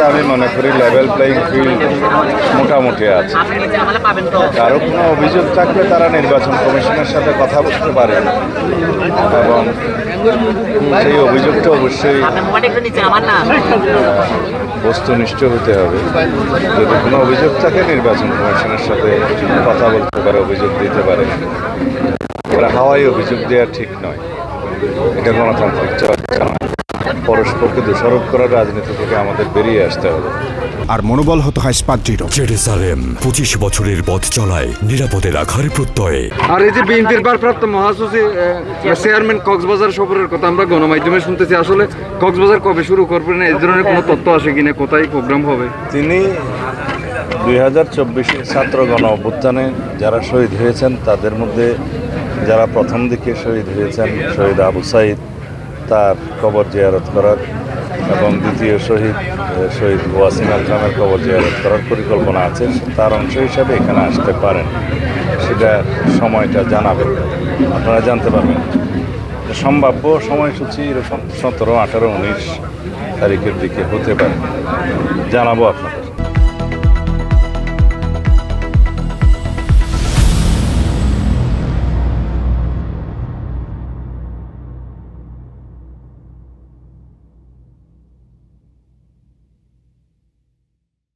আমি মনে করি লেভেল প্লেইং ফিল্ড মোটামুটি আছে। কারো কোনো অভিযোগ থাকলে তারা নির্বাচন কমিশনের সাথে কথা বলতে পারে এবং সেই অভিযোগটা অবশ্যই বস্তুনিষ্ঠ হতে হবে। যদি কোনো অভিযোগ থাকে নির্বাচন কমিশনের সাথে কথা বলতে পারে, অভিযোগ দিতে পারে। এবার হাওয়াই অভিযোগ দেওয়া ঠিক নয়, এটা গণতান্ত্রিক চর্চা নয়। পরস্পরকে দোষারোপ করার রাজনীতি থেকে আমাদের বেরিয়ে আসতে হবে। আর মনোবল হতে হয় স্পাজ্জিরও। জেরুসালেম 25 বছরের পথ চলায় নিরাপদে রাখার প্রত্যয়ে। আর এই যে বিএনপির ভারপ্রাপ্ত মহাসচিব চেয়ারম্যান কক্সবাজার সফরের কথা আমরা গণমাধ্যমে শুনতেছি, আসলে কক্সবাজার কবে শুরু করবেন, এই ধরনের কোনো তথ্য আসে কিনা, কোথায় প্রোগ্রাম হবে? তিনি 2024 ছাত্র গণ অভ্যুত্থানে যারা শহীদ হয়েছেন তাদের মধ্যে যারা প্রথম দিকে শহীদ হয়েছেন, শহীদ আবু সাইদ, তার কবর জিয়ারত করার এবং দ্বিতীয় শহীদ ওয়াসিম আকরামের কবর জিয়ারত করার পরিকল্পনা আছে। তার অংশ হিসাবে এখানে আসতে পারেন, সেটা সময়টা জানাবেন, আপনারা জানতে পারবেন। সম্ভাব্য সময়সূচি এরকম 17, 18, 19 তারিখের দিকে হতে পারে, জানাবো আপনাদের।